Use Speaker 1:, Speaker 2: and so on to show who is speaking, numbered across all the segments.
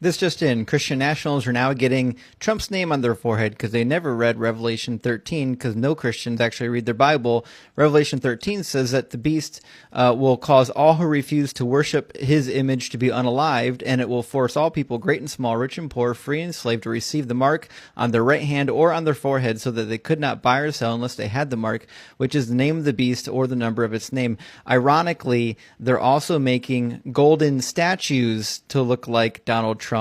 Speaker 1: This just in, Christian nationals are now getting Trump's name on their forehead because they never read Revelation 13, because no Christians actually read their Bible. Revelation 13 says that the beast will cause all who refuse to worship his image to be unalived, and it will force all people, great and small, rich and poor, free and slave, to receive the mark on their right hand or on their forehead, so that they could not buy or sell unless they had the mark, which is the name of the beast or the number of its name. Ironically, they're also making golden statues to look like Donald Trump,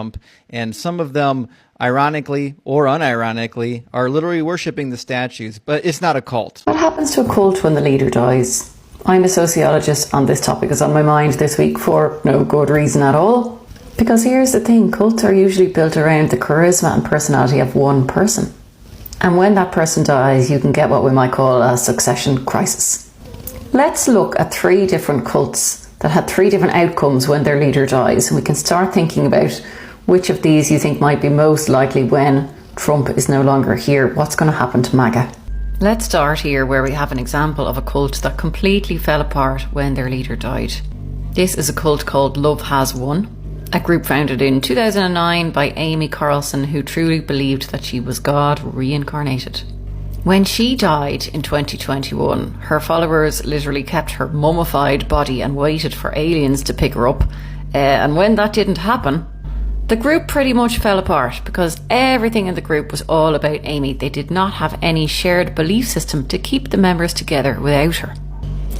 Speaker 1: and some of them, ironically or unironically, are literally worshiping the statues. But it's not a cult.
Speaker 2: What happens to a cult when the leader dies? I'm a sociologist, and this topic is on my mind this week for no good reason at all. Because here's the thing, cults are usually built around the charisma and personality of one person. And when that person dies, you can get what we might call a succession crisis. Let's look at 3 different cults that had 3 different outcomes when their leader dies, and we can start thinking about which of these you think might be most likely when Trump is no longer here. What's going to happen to Maga? Let's start here where we have an example of a cult that completely fell apart when their leader died. This is a cult called Love Has Won, a group founded in 2009 by Amy Carlson, who truly believed that she was God reincarnated. When she died in 2021, her followers literally kept her mummified body and waited for aliens to pick her up. And when that didn't happen, the group pretty much fell apart because everything in the group was all about Amy. They did not have any shared belief system to keep the members together without her.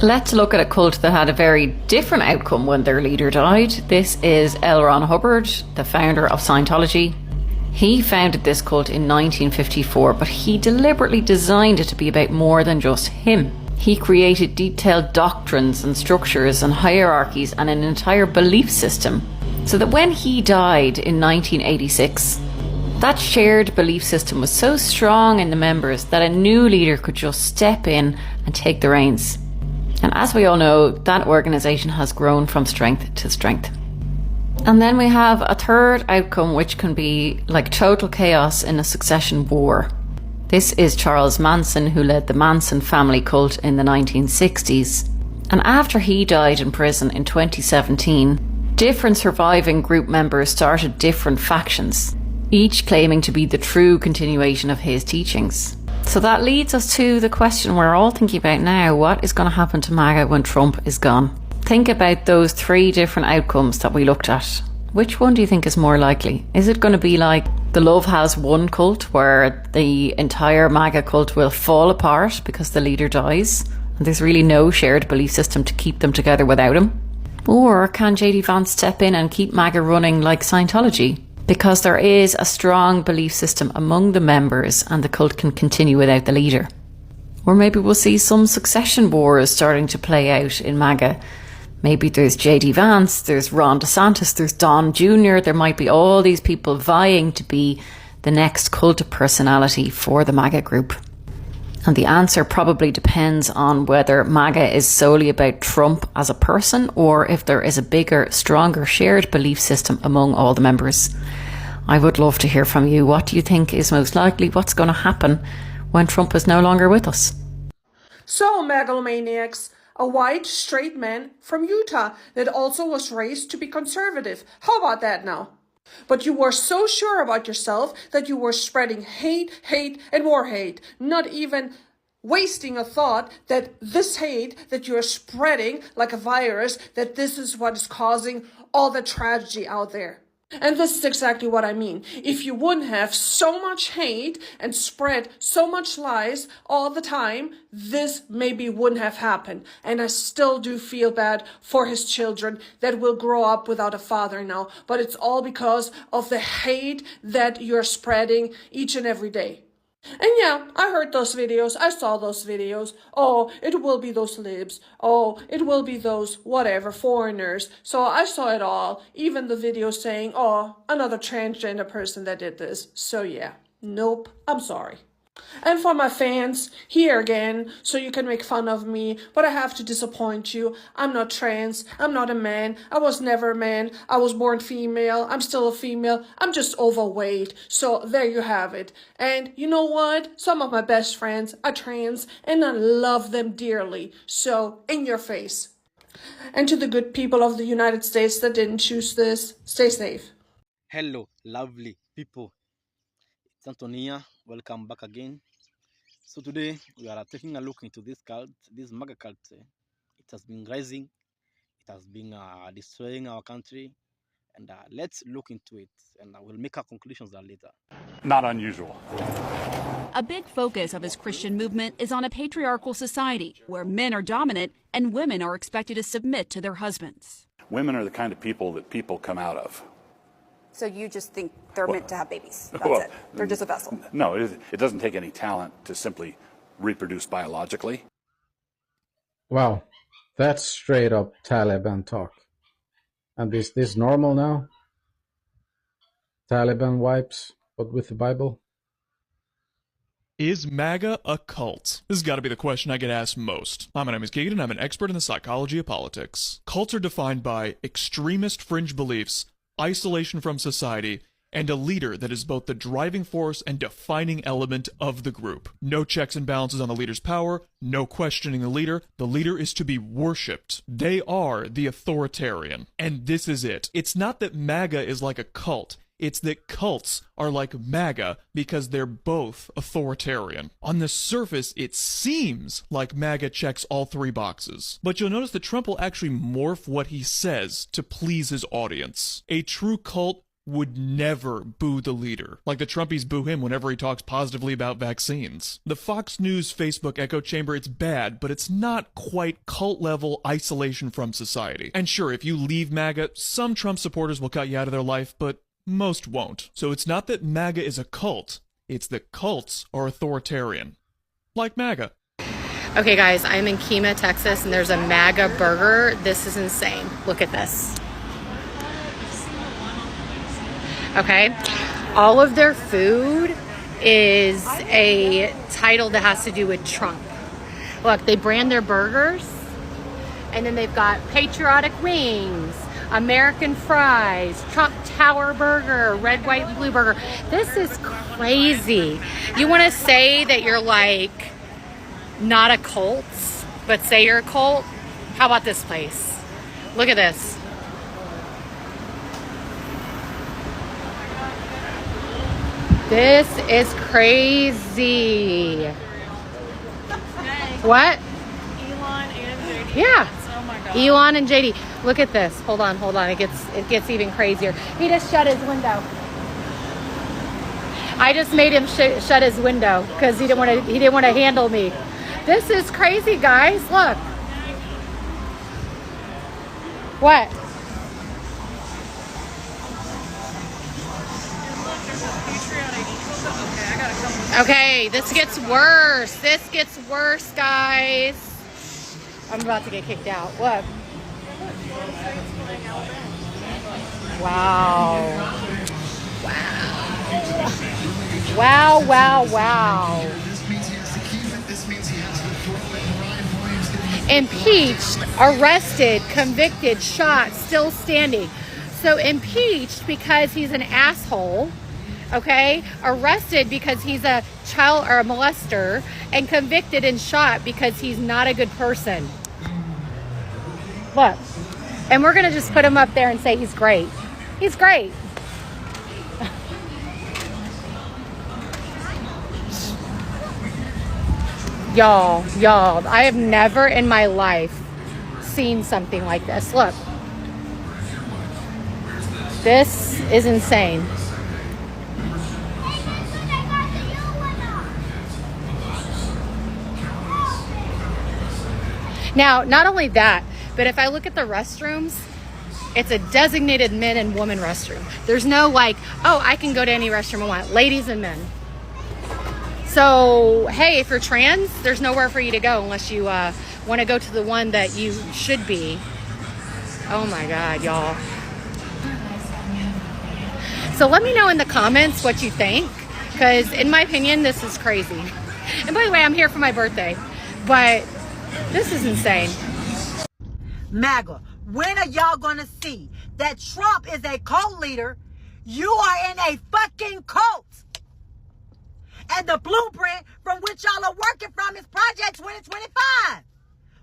Speaker 2: Let's look at a cult that had a very different outcome when their leader died. This is L. Ron Hubbard, the founder of Scientology. He founded this cult in 1954, but he deliberately designed it to be about more than just him. He created detailed doctrines and structures and hierarchies and an entire belief system, so that when he died in 1986, that shared belief system was so strong in the members that a new leader could just step in and take the reins. And as we all know, that organisation has grown from strength to strength. And then we have a third outcome, which can be like total chaos in a succession war. This is Charles Manson, who led the Manson family cult in the 1960s. And after he died in prison in 2017, different surviving group members started different factions, each claiming to be the true continuation of his teachings. So that leads us to the question we're all thinking about now: what is going to happen to MAGA when Trump is gone? Think about those 3 different outcomes that we looked at. Which one do you think is more likely? Is it going to be like the Love Has Won cult, where the entire MAGA cult will fall apart because the leader dies and there's really no shared belief system to keep them together without him? Or can JD Vance step in and keep MAGA running like Scientology? Because there is a strong belief system among the members and the cult can continue without the leader. Or maybe we'll see some succession wars starting to play out in MAGA. Maybe there's JD Vance, there's Ron DeSantis, there's Don Jr. There might be all these people vying to be the next cult personality for the MAGA group. And the answer probably depends on whether MAGA is solely about Trump as a person, or if there is a bigger, stronger shared belief system among all the members. I would love to hear from you. What do you think is most likely? What's going to happen when Trump is no longer with us?
Speaker 3: So, megalomaniacs, a white, straight man from Utah that also was raised to be conservative. How about that now? But you were so sure about yourself that you were spreading hate, and more hate, not even wasting a thought that this hate that you're spreading like a virus, that this is what is causing all the tragedy out there. And this is exactly what I mean. If you wouldn't have so much hate and spread so much lies all the time, this maybe wouldn't have happened. And I still do feel bad for his children that will grow up without a father now. But it's all because of the hate that you're spreading each and every day. And yeah, I heard those videos, I saw those videos. Oh, it will be those libs. Oh, it will be those whatever, foreigners. So I saw it all, even the video saying, oh, another transgender person that did this. So yeah, nope, I'm sorry. And for my fans, here again, so you can make fun of me, but I have to disappoint you. I'm not trans, I'm not a man, I was never a man, I was born female, I'm still a female, I'm just overweight. So there you have it. And you know what? Some of my best friends are trans, and I love them dearly. So, in your face. And to the good people of the United States that didn't choose this, stay safe.
Speaker 4: Hello, lovely people. It's Antonia. Welcome back again. So today we are taking a look into this cult, this Maga cult. It has been rising. It has been destroying our country, and let's look into it, and we'll make our conclusions later.
Speaker 5: Not unusual.
Speaker 6: A big focus of his Christian movement is on a patriarchal society where men are dominant and women are expected to submit to their husbands.
Speaker 5: Women are the kind of people that people come out of.
Speaker 7: So you just think they're meant to have babies? That's
Speaker 5: Well,
Speaker 7: it. They're just a vessel.
Speaker 5: No, it doesn't take any talent to simply reproduce biologically.
Speaker 8: Wow, that's straight up Taliban talk. And is this normal now? Taliban wipes, but with the Bible?
Speaker 9: Is MAGA a cult? This has got to be the question I get asked most. Hi, my name is Keegan, and I'm an expert in the psychology of politics. Cults are defined by extremist fringe beliefs, isolation from society, and a leader that is both the driving force and defining element of the group. No checks and balances on the leader's power, no questioning the leader. The leader is to be worshipped. They are the authoritarian. And this is it. It's not that MAGA is like a cult. It's that cults are like MAGA because they're both authoritarian. On the surface, it seems like MAGA checks all three boxes. But you'll notice that Trump will actually morph what he says to please his audience. A true cult would never boo the leader, like the Trumpies boo him whenever he talks positively about vaccines. The Fox News Facebook echo chamber, it's bad, but it's not quite cult-level isolation from society. And sure, if you leave MAGA, some Trump supporters will cut you out of their life, but most won't. So it's not that MAGA is a cult, it's that cults are authoritarian. Like MAGA.
Speaker 10: Okay guys, I'm in Kemah, Texas, and there's a MAGA burger. This is insane. Look at this. Okay, all of their food is a title that has to do with Trump. Look, they brand their burgers, and then they've got patriotic wings, American fries, Trump Tower burger, red, white, and blue burger. This is crazy. You want to say that you're like not a cult, but say you're a cult? How about this place? Look at this. This is crazy. What?
Speaker 11: Elon and JD.
Speaker 10: Yeah.
Speaker 11: Oh my God.
Speaker 10: Elon and JD. Look at this. Hold on. It gets even crazier. He just shut his window. I just made him shut his window because he didn't want to handle me. This is crazy, guys. Look. What? Okay, this gets worse. This gets worse, guys. I'm about to get kicked out. Look. Wow. Wow. Wow. Impeached, arrested, convicted, shot, still standing. So impeached because he's an asshole. Okay, arrested because he's a child or a molester, and convicted and shot because he's not a good person. Look, and we're gonna just put him up there and say he's great. He's great. Y'all, I have never in my life seen something like this. Look, this is insane. Now, not only that, but if I look at the restrooms, it's a designated men and women restroom. There's no like, oh, I can go to any restroom I want, ladies and men. So, hey, if you're trans, there's nowhere for you to go unless you want to go to the one that you should be. Oh my God, y'all. So let me know in the comments what you think, because in my opinion, this is crazy. And by the way, I'm here for my birthday, but this is insane.
Speaker 12: MAGA, when are y'all gonna see that Trump is a cult leader? You are in a fucking cult. And the blueprint from which y'all are working from is Project 2025.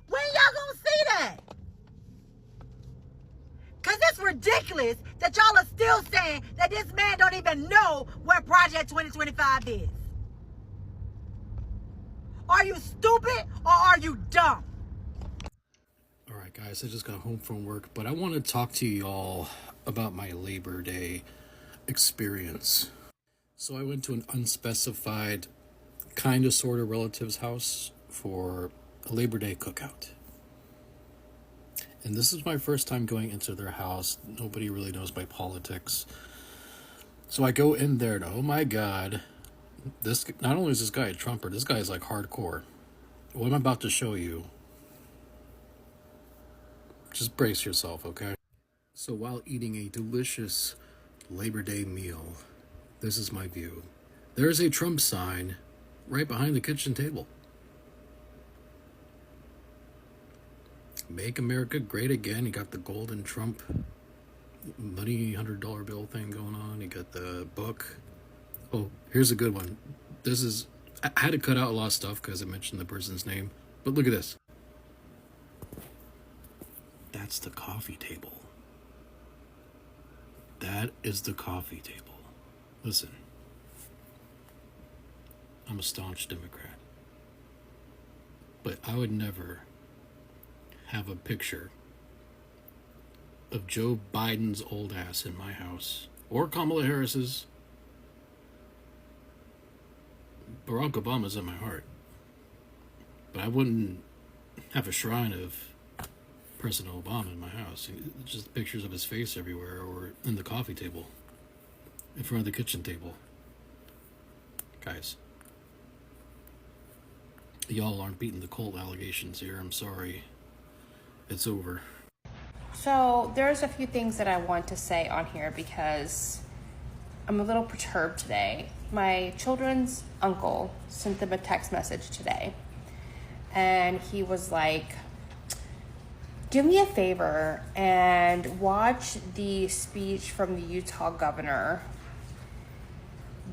Speaker 12: When y'all gonna see that? Because it's ridiculous that y'all are still saying that this man don't even know what Project 2025 is. Are you stupid or are you dumb?
Speaker 13: All right, guys, I just got home from work, but I want to talk to y'all about my Labor Day experience. So I went to an unspecified, kind of sort of relative's house for a Labor Day cookout. And this is my first time going into their house. Nobody really knows my politics. So I go in there and oh my God, this not only is this guy a Trumper, this guy is like hardcore. What I'm about to show you, just brace yourself, okay? So while eating a delicious Labor Day meal, this is my view. There's a Trump sign right behind the kitchen table. Make America Great Again. You got the golden Trump money $100 bill thing going on. You got the book. Oh, here's a good one. This is, I had to cut out a lot of stuff because I mentioned the person's name. But look at this. That's the coffee table. That is the coffee table. Listen, I'm a staunch Democrat. But I would never have a picture of Joe Biden's old ass in my house, or Kamala Harris's. Barack Obama's in my heart, but I wouldn't have a shrine of President Obama in my house. Just pictures of his face everywhere, or in the coffee table, in front of the kitchen table. Guys, y'all aren't beating the cult allegations here. I'm sorry. It's over.
Speaker 10: So there's a few things that I want to say on here because I'm a little perturbed today. My children's uncle sent them a text message today, and he was like, do me a favor and watch the speech from the Utah governor,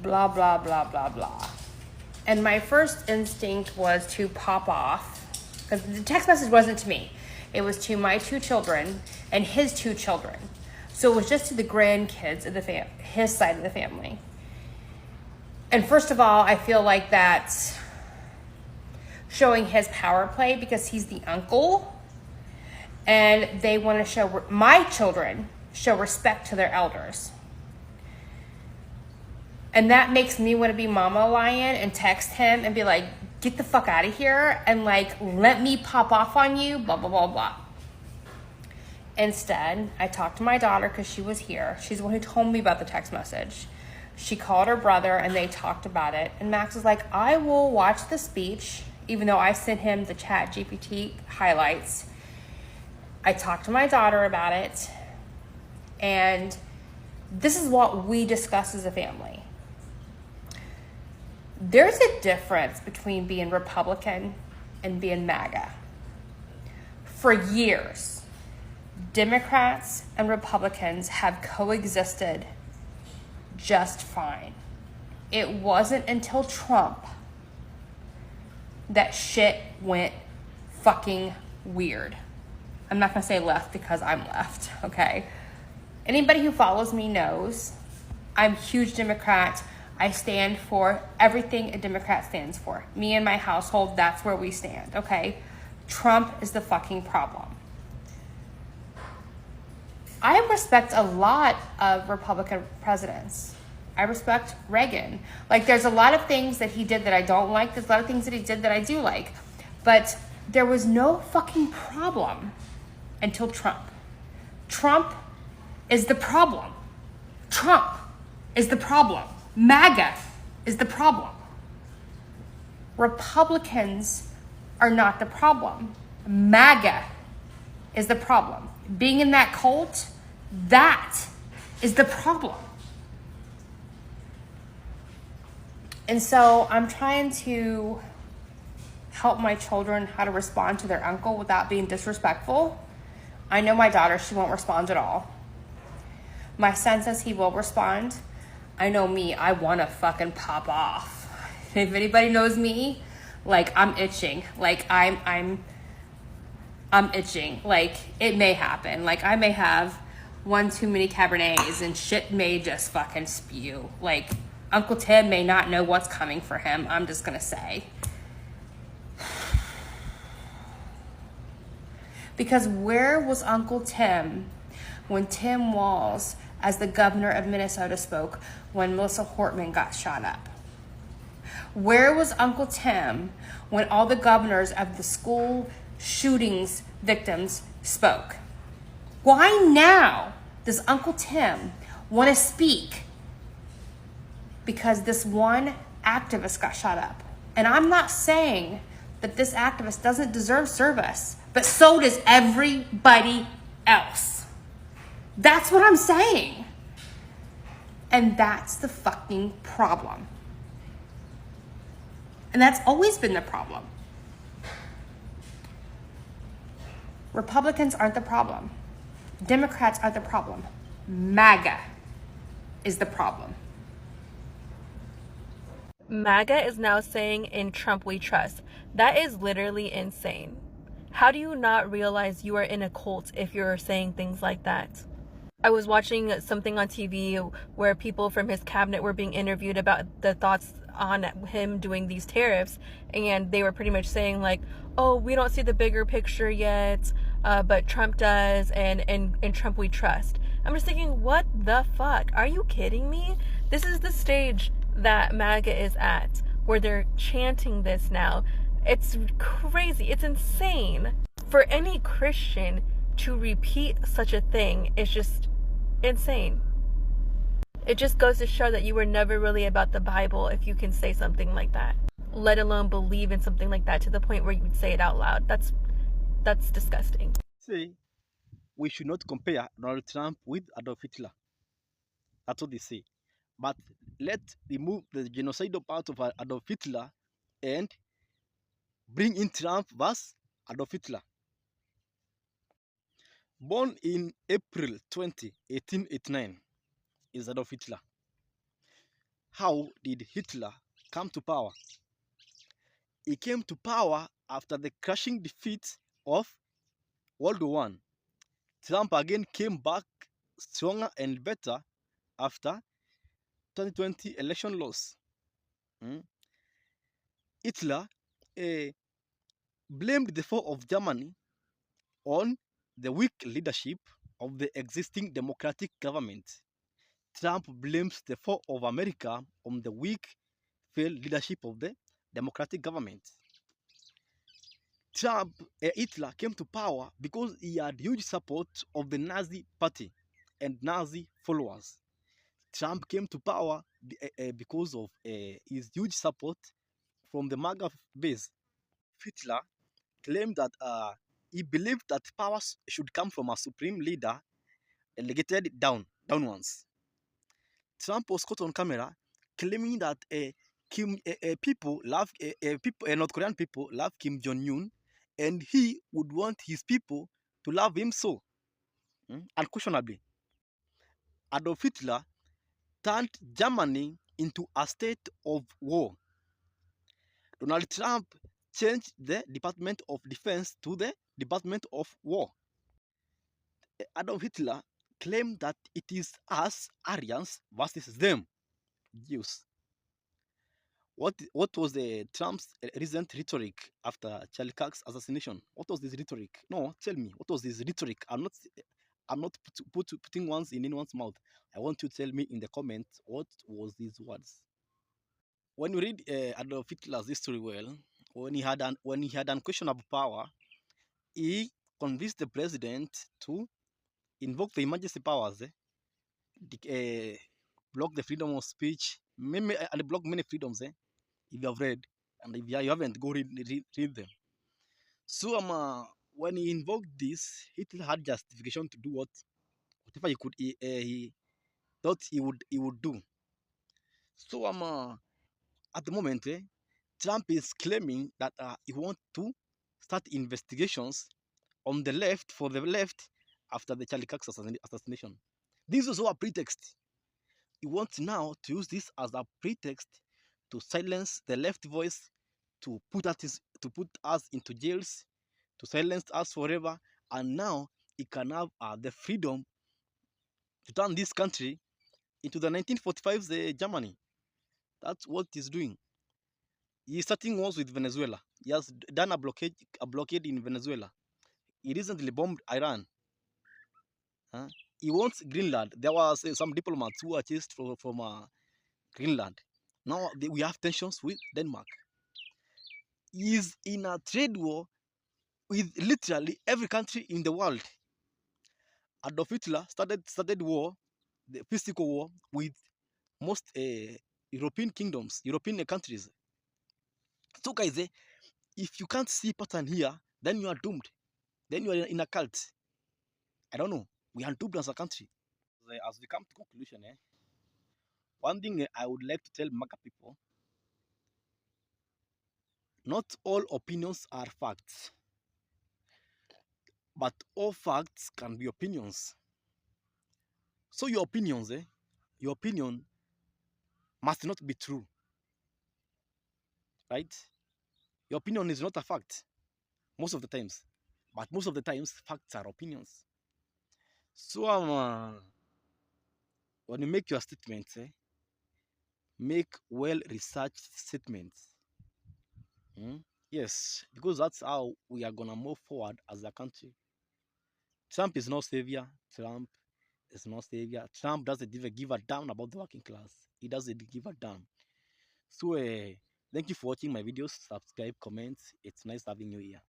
Speaker 10: blah, blah, blah, blah, blah. And my first instinct was to pop off, because the text message wasn't to me. It was to my 2 children and his 2 children. So it was just to the grandkids of his side of the family. And first of all, I feel like that's showing his power play because he's the uncle. And they want to show, my children show respect to their elders. And that makes me want to be Mama Lion and text him and be like, get the fuck out of here and like, let me pop off on you, blah, blah, blah, blah. Instead, I talked to my daughter because she was here. She's the one who told me about the text message. She called her brother and they talked about it. And Max was like, I will watch the speech, even though I sent him the Chat GPT highlights. I talked to my daughter about it. And this is what we discussed as a family. There's a difference between being Republican and being MAGA. For years, Democrats and Republicans have coexisted just fine. It wasn't until Trump that shit went fucking weird. I'm not gonna say left because I'm left, okay? Anybody who follows me knows I'm a huge Democrat. I stand for everything a Democrat stands for. Me and my household, that's where we stand, okay? Trump is the fucking problem. I respect a lot of Republican presidents. I respect Reagan. Like, there's a lot of things that he did that I don't like. There's a lot of things that he did that I do like. But there was no fucking problem until Trump. Trump is the problem. Trump is the problem. MAGA is the problem. Republicans are not the problem. MAGA is the problem. Being in that cult, that is the problem. And so I'm trying to help my children how to respond to their uncle without being disrespectful. I know my daughter, she won't respond at all. My son says he will respond. I know me, I want to fucking pop off. If anybody knows me, like, I'm itching. Like, I'm itching. Like, it may happen. Like, I may have one too many Cabernets and shit may just fucking spew. Like, Uncle Tim may not know what's coming for him, I'm just gonna say. Because where was Uncle Tim when Tim Walz, as the governor of Minnesota, spoke when Melissa Hortman got shot up? Where was Uncle Tim when all the governors of the school shootings victims spoke? Why now does Uncle Tim want to speak? Because this one activist got shot up. And I'm not saying that this activist doesn't deserve service, but so does everybody else. That's what I'm saying. And that's the fucking problem. And that's always been the problem. Republicans aren't the problem. Democrats are the problem. MAGA is the problem.
Speaker 11: MAGA is now saying "In Trump we trust." That is literally insane. How do you not realize you are in a cult if you're saying things like that? I was watching something on TV where people from his cabinet were being interviewed about the thoughts on him doing these tariffs, and they were pretty much saying like, oh, we don't see the bigger picture yet, but Trump does, and Trump we trust. I'm just thinking, what the fuck? Are you kidding me? This is the stage that MAGA is at, where they're chanting this now. It's crazy. It's insane. For any Christian to repeat such a thing is just insane. It just goes to show that you were never really about the Bible if you can say something like that, let alone believe in something like that to the point where you would say it out loud. That's disgusting.
Speaker 4: Say, we should not compare Donald Trump with Adolf Hitler. That's what they say. But let's remove the genocidal part of Adolf Hitler and bring in Trump versus Adolf Hitler. Born in April 20, 1889, is Adolf Hitler. How did Hitler come to power? He came to power after the crushing defeat of World War I. Trump again came back stronger and better after 2020 election loss. Hitler blamed the fall of Germany on the weak leadership of the existing democratic government. Trump blames the fall of America on the weak, failed leadership of the democratic government. Hitler came to power because he had huge support of the Nazi party and Nazi followers. Trump came to power because of his huge support from the Maga base. Hitler claimed that he believed that powers should come from a supreme leader delegated downwards. Trump was caught on camera claiming that North Korean people love Kim Jong-un, and he would want his people to love him so. Unquestionably, Adolf Hitler turned Germany into a state of war. Donald Trump changed the Department of Defense to the Department of War. Adolf Hitler claimed that it is us, Aryans, versus them, Jews. What was the Trump's recent rhetoric after Charlie Kirk's assassination? What was this rhetoric? No, tell me, what was this rhetoric? I'm not putting words in anyone's mouth. I want you to tell me in the comments what was these words. When you read Adolf Hitler's history well, when he had unquestionable power, he convinced the president to invoke the emergency powers, block the freedom of speech, and block many freedoms. If you have read, and if you haven't, go read them. So when he invoked this, Hitler had justification to do whatever he thought he would do. So at the moment, Trump is claiming that he wants to start investigations on the left, for the left, after the Charlie Kirk assassination. This is also a pretext. He wants now to use this as a pretext to silence the left voice, to put us into jails, to silence us forever, and now he can have the freedom to turn this country into the 1945's Germany. That's what he's doing. He's starting wars with Venezuela. He has done a blockade in Venezuela. He recently bombed Iran. He wants Greenland. There was some diplomats who were chased from Greenland. Now we have tensions with Denmark. He is in a trade war with literally every country in the world. Adolf Hitler started war, the physical war, with most European kingdoms, European countries. So guys, if you can't see pattern here, then you are doomed. Then you are in a cult. I don't know. We are doomed as a country. As we come to conclusion, one thing I would like to tell Maga people, not all opinions are facts, but all facts can be opinions. So your opinions, your opinion must not be true, right? Your opinion is not a fact most of the times, but most of the times facts are opinions. So when you make your statements, make well-researched statements. Yes, because that's how we are gonna move forward as a country. Trump is no savior. Trump is no savior. Trump doesn't even give a damn about the working class. He doesn't give a damn. So thank you for watching my videos. Subscribe, comment. It's nice having you here.